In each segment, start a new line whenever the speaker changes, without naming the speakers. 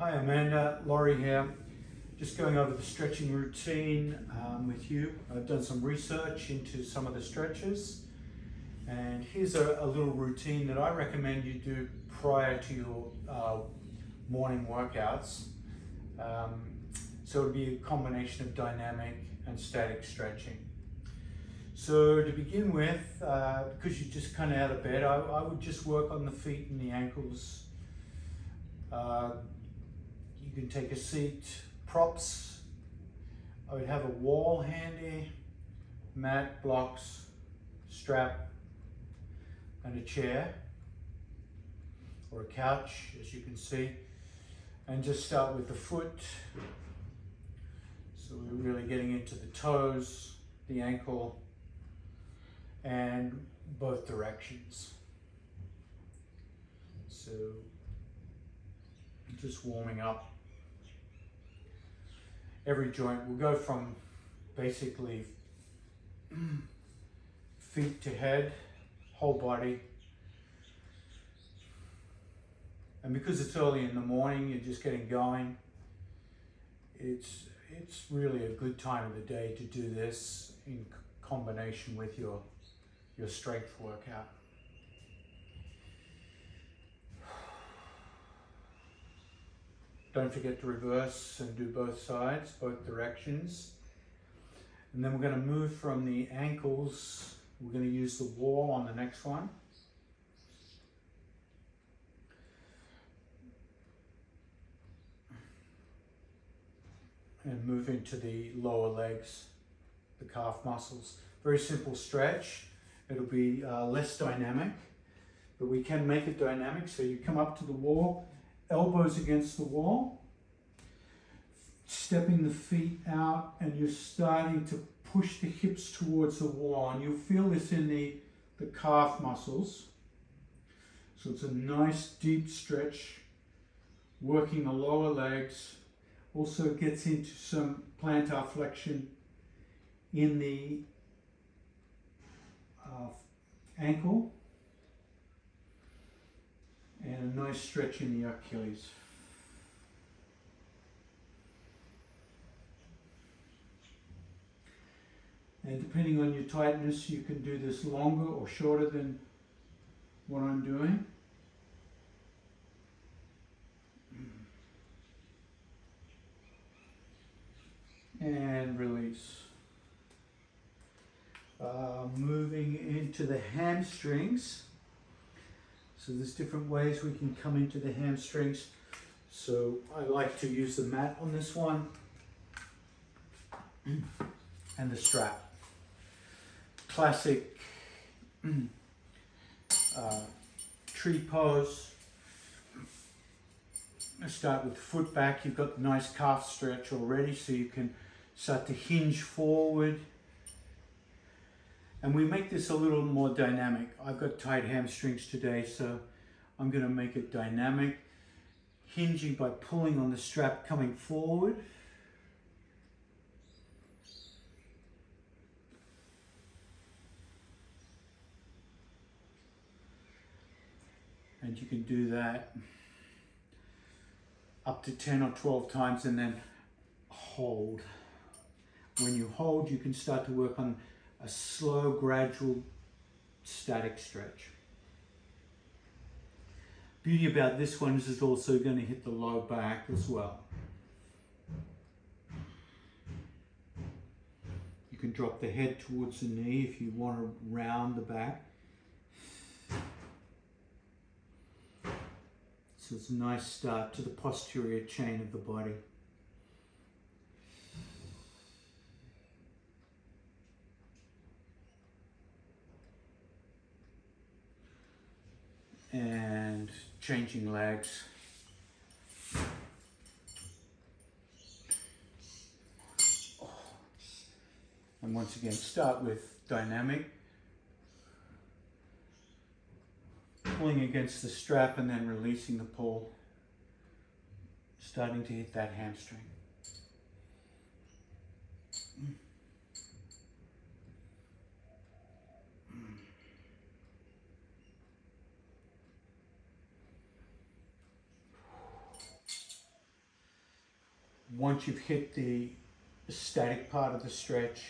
Hi Amanda, Laurie here. Just going over the stretching routine with you. I've done some research into some of the stretches, and here's a little routine that I recommend you do prior to your morning workouts. So it'll be a combination of dynamic and static stretching. So to begin with, because you're just kind of out of bed, I would just work on the feet and the ankles. You can take a seat, props. I would have a wall handy, mat, blocks, strap, and a chair or a couch, as you can see. And just start with the foot. So we're really getting into the toes, the ankle, and both directions. So just warming up. Every joint will go from basically feet to head, whole body. And because it's early in the morning, you're just getting going, it's really a good time of the day to do this in combination with your strength workout. Don't forget to reverse and do both sides, both directions. And then we're going to move from the ankles. We're going to use the wall on the next one. And move into the lower legs, the calf muscles. Very simple stretch. It'll be less dynamic, but we can make it dynamic. So you come up to the wall, elbows against the wall, stepping the feet out, and you're starting to push the hips towards the wall. And you'll feel this in the calf muscles. So it's a nice deep stretch, working the lower legs. Also gets into some plantar flexion in the ankle, and a nice stretch in the Achilles. And depending on your tightness, you can do this longer or shorter than what I'm doing. And release. Moving into the hamstrings. So there's different ways we can come into the hamstrings. So I like to use the mat on this one and the strap. Classic tree pose. Start with the foot back. You've got the nice calf stretch already, so you can start to hinge forward. And we make this a little more dynamic. I've got tight hamstrings today, so I'm going to make it dynamic. Hinging by pulling on the strap, coming forward. And you can do that up to 10 or 12 times, and then hold. When you hold, you can start to work on a slow, gradual, static stretch. Beauty about this one is it's also going to hit the low back as well. You can drop the head towards the knee if you want to round the back. So it's a nice start to the posterior chain of the body. And changing legs. And once again, start with dynamic. Pulling against the strap and then releasing the pull. Starting to hit that hamstring. once you've hit the static part of the stretch,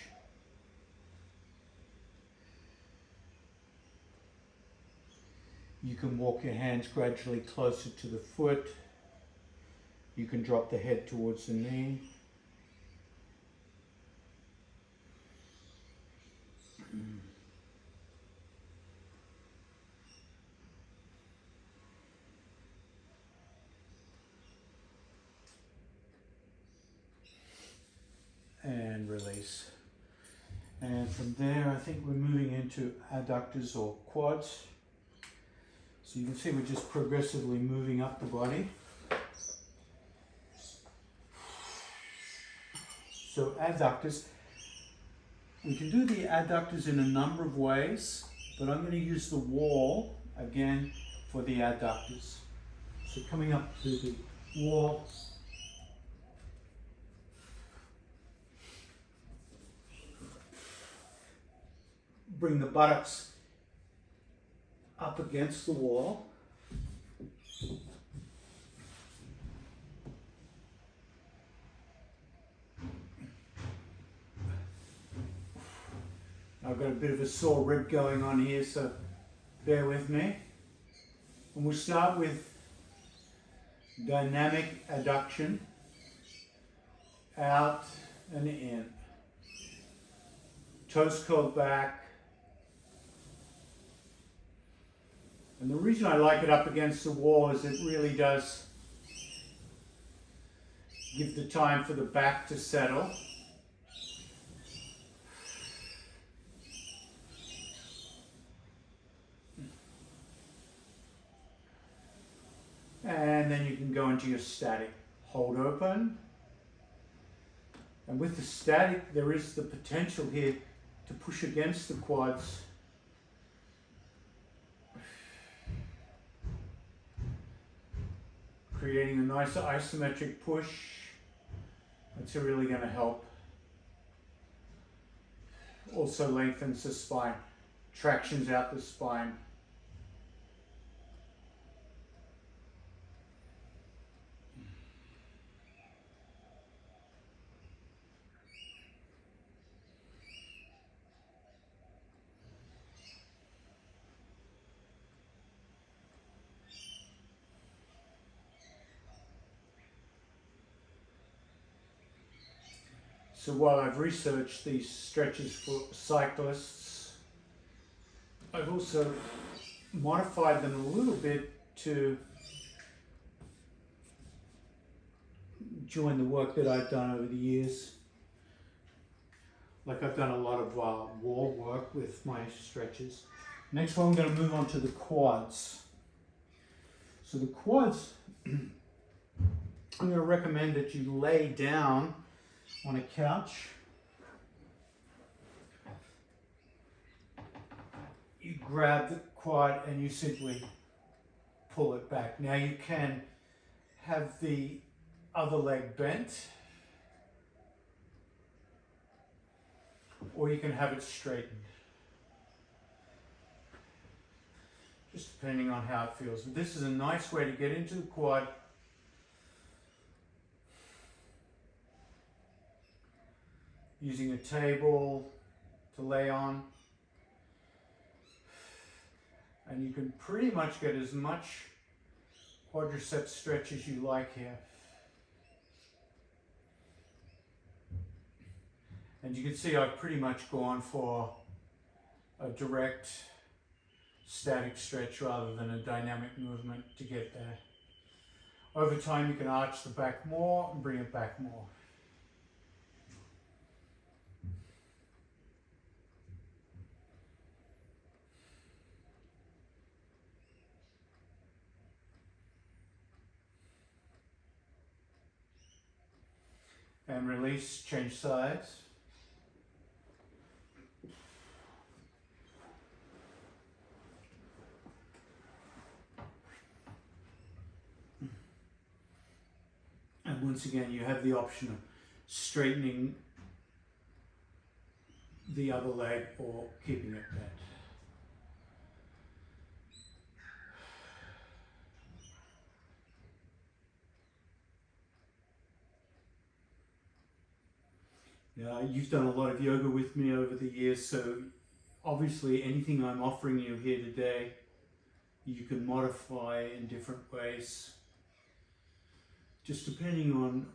you can walk your hands gradually closer to the foot. You can drop the head towards the knee. And release. And from there, I think we're moving into adductors or quads. So you can see we're just progressively moving up the body. So adductors, we can do the adductors in a number of ways, but I'm going to use the wall again for the adductors. So coming up to the wall, bring the buttocks up against the wall. I've got a bit of a sore rib going on here, so bear with me. And we'll start with dynamic adduction, out and in. Toes curled back. And the reason I like it up against the wall is it really does give the time for the back to settle. And then you can go into your static. Hold open. And with the static, there is the potential here to push against the quads. Creating a nice isometric push. That's really going to help. Also lengthens the spine. Tractions out the spine. So while I've researched these stretches for cyclists, I've also modified them a little bit to join the work that I've done over the years. Like I've done a lot of wall work with my stretches. Next one, I'm going to move on to the quads. So the quads, I'm going to recommend that you lay down on a couch. You grab the quad and you simply pull it back. Now you can have the other leg bent, or you can have it straightened. Just depending on how it feels. This is a nice way to get into the quad. Using a table to lay on. And you can pretty much get as much quadricep stretch as you like here. And you can see I've pretty much gone for a direct static stretch rather than a dynamic movement to get there. Over time you can arch the back more and bring it back more. And release, change sides. And once again, you have the option of straightening the other leg or keeping it bent. You've done a lot of yoga with me over the years, so obviously anything I'm offering you here today, you can modify in different ways, just depending on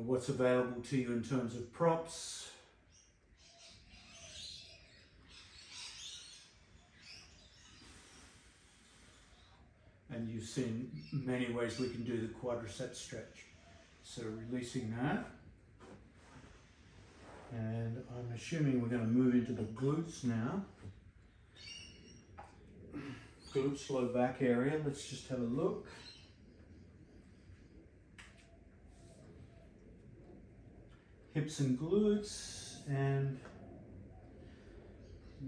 what's available to you in terms of props. And you've seen many ways we can do the quadricep stretch. So releasing that. And I'm assuming we're going to move into the glutes now. Glutes, low back area. Let's just have a look. Hips and glutes, and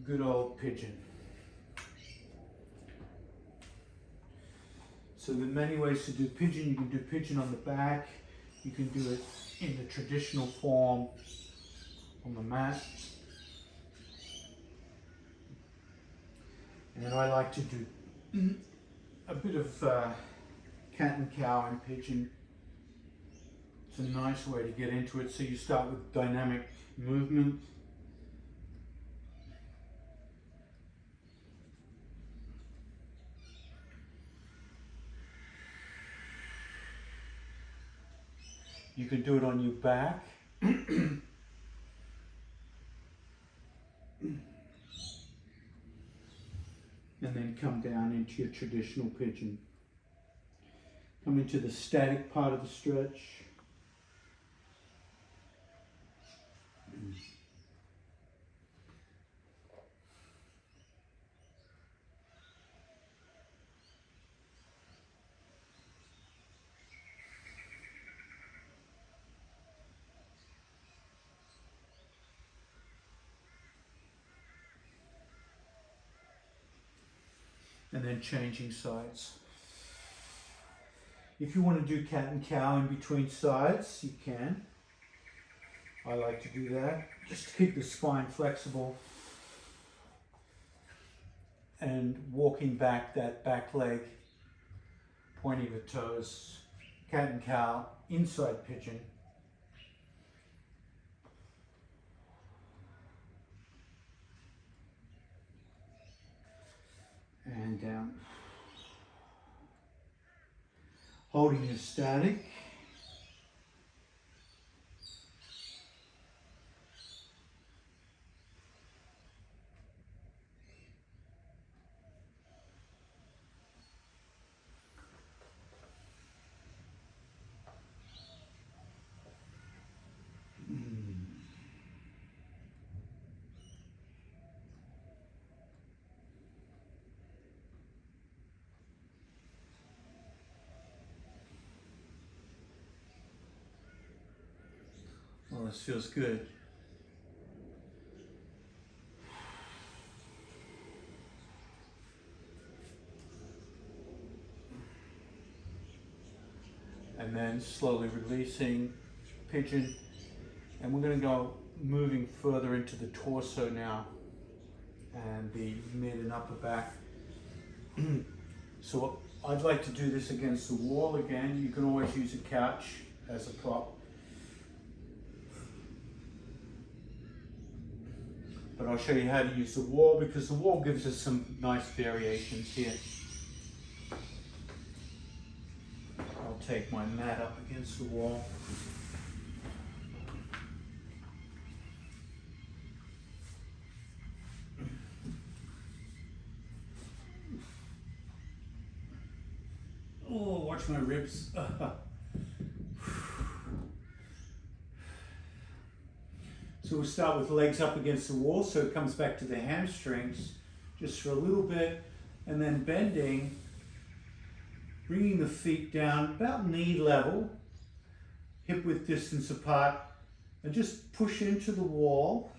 good old pigeon. So there are many ways to do pigeon. You can do pigeon on the back. You can do it in the traditional form on the mat. And I like to do a bit of cat and cow and pigeon. It's a nice way to get into it. So you start with dynamic movement. You can do it on your back. And then come down into your traditional pigeon. Come into the static part of the stretch. And then changing sides. If you want to do cat and cow in between sides, you can. I like to do that, just to keep the spine flexible. And walking back that back leg, pointing the toes, cat and cow, inside pigeon. And down. Holding your static. Well, this feels good. And then slowly releasing pigeon. And we're going to go moving further into the torso now and the mid and upper back. So I'd like to do this against the wall again. You can always use a couch as a prop. But I'll show you how to use the wall, because the wall gives us some nice variations here. I'll take my mat up against the wall. Oh, watch my ribs. So we'll start with legs up against the wall, so it comes back to the hamstrings just for a little bit, and then bending, bringing the feet down about knee level, hip width distance apart, and just push into the wall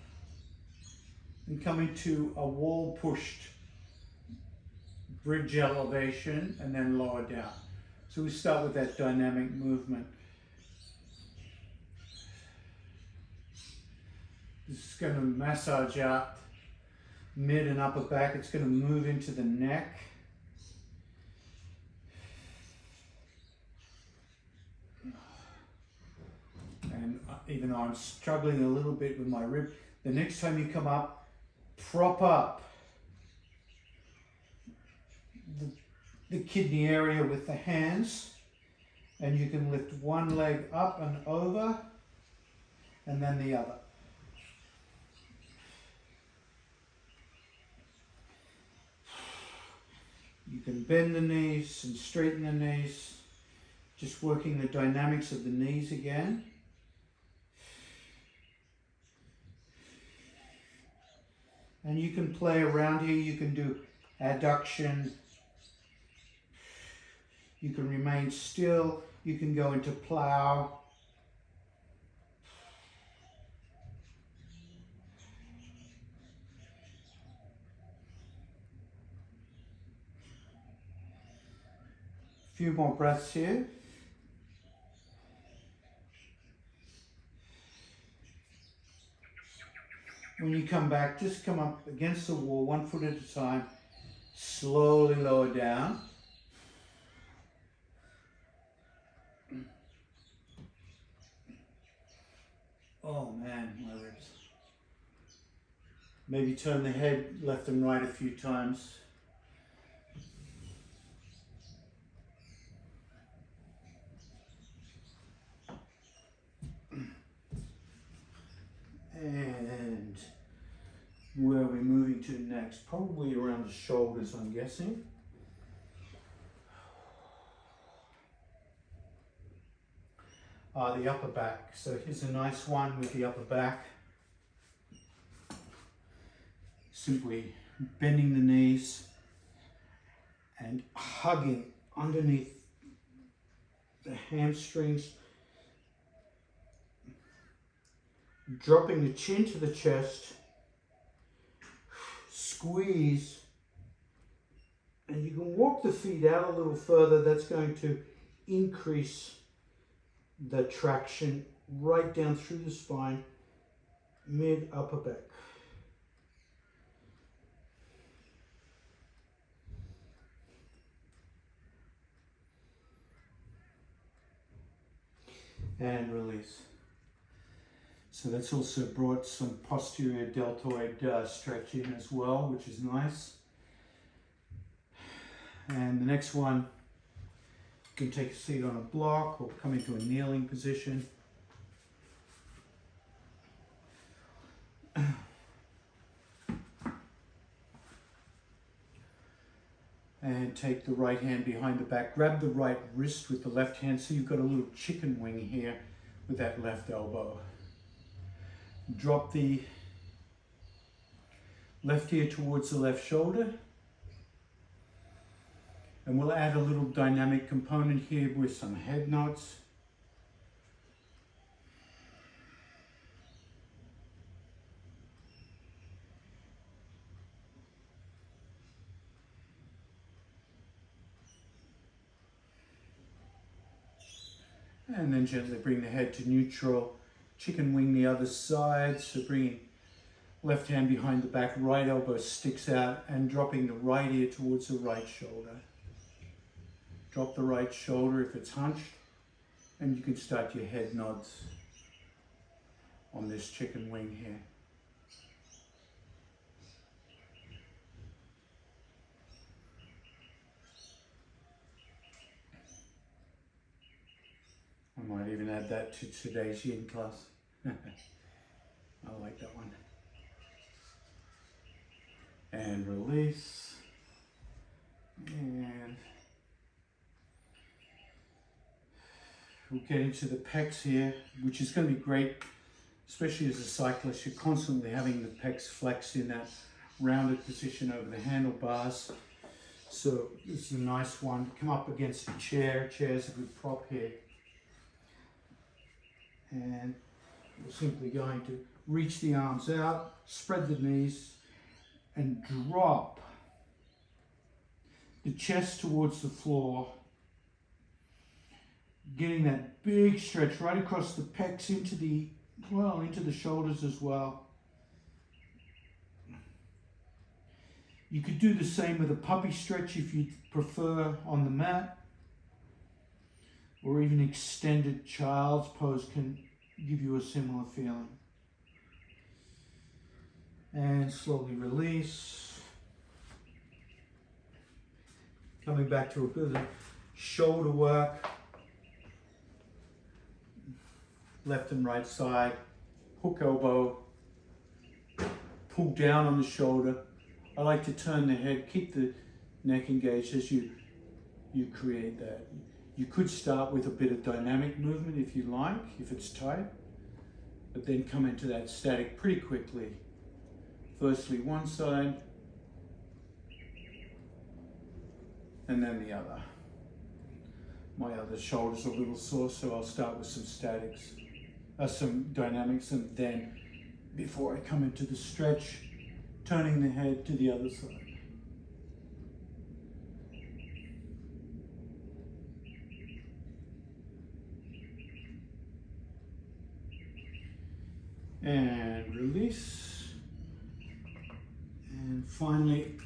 and come into a wall pushed bridge elevation and then lower down. So we start with that dynamic movement. This is going to massage out mid and upper back. It's going to move into the neck. even though I'm struggling a little bit with my rib. The next time you come up, prop up the kidney area with the hands, and you can lift one leg up and over and then the other. You can bend the knees and straighten the knees, just working the dynamics of the knees again. And you can play around here. You can do adduction. You can remain still. You can go into plow. A few more breaths here. When you come back, just come up against the wall, 1 foot at a time. Slowly lower down. Oh man, my ribs. Maybe turn the head left and right a few times. And where are we moving to next? Probably around the shoulders, I'm guessing. The upper back. So here's a nice one with the upper back. Simply bending the knees and hugging underneath the hamstrings, dropping the chin to the chest, squeeze, and you can walk the feet out a little further. That's going to increase the traction right down through the spine, mid upper back. And release. So that's also brought some posterior deltoid stretch in as well, which is nice. And the next one, you can take a seat on a block or come into a kneeling position. And take the right hand behind the back. Grab the right wrist with the left hand so you've got a little chicken wing here with that left elbow. Drop the left ear towards the left shoulder. And we'll add a little dynamic component here with some head nods. And then gently bring the head to neutral. Chicken wing the other side, so bringing left hand behind the back, right elbow sticks out, and dropping the right ear towards the right shoulder. Drop the right shoulder if it's hunched, and you can start your head nods on this chicken wing here. I might even add that to today's yin class. I like that one. And release. And we'll get into the pecs here, which is going to be great, especially as a cyclist. You're constantly having the pecs flex in that rounded position over the handlebars. So this is a nice one. Come up against a chair. Chair's a good prop here. And we're simply going to reach the arms out, spread the knees, and drop the chest towards the floor, getting that big stretch right across the pecs into the shoulders as well. You could do the same with a puppy stretch if you prefer on the mat, or even extended child's pose can give you a similar feeling. And slowly release. Coming back to a bit of shoulder work. Left and right side. Hook elbow. Pull down on the shoulder. I like to turn the head, keep the neck engaged as you create that. You could start with a bit of dynamic movement if you like, if it's tight, but then come into that static pretty quickly. Firstly one side, and then the other. My other shoulder's a little sore, so I'll start with some statics, some dynamics, and then before I come into the stretch, turning the head to the other side. And release. And finally,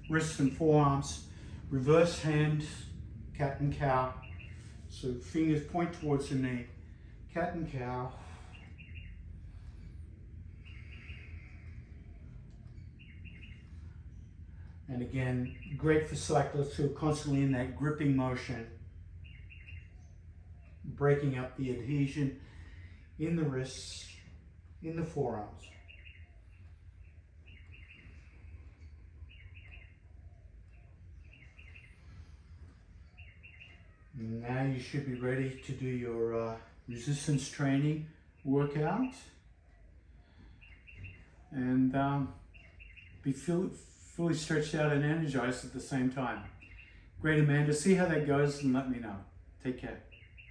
wrists and forearms, reverse hand, cat and cow. So fingers point towards the knee, cat and cow. And again, great for cyclists who are constantly in that gripping motion, breaking up the adhesion in the wrists, in the forearms. Now you should be ready to do your resistance training workout and be fully stretched out and energized at the same time. Great, Amanda. See how that goes and let me know. Take care.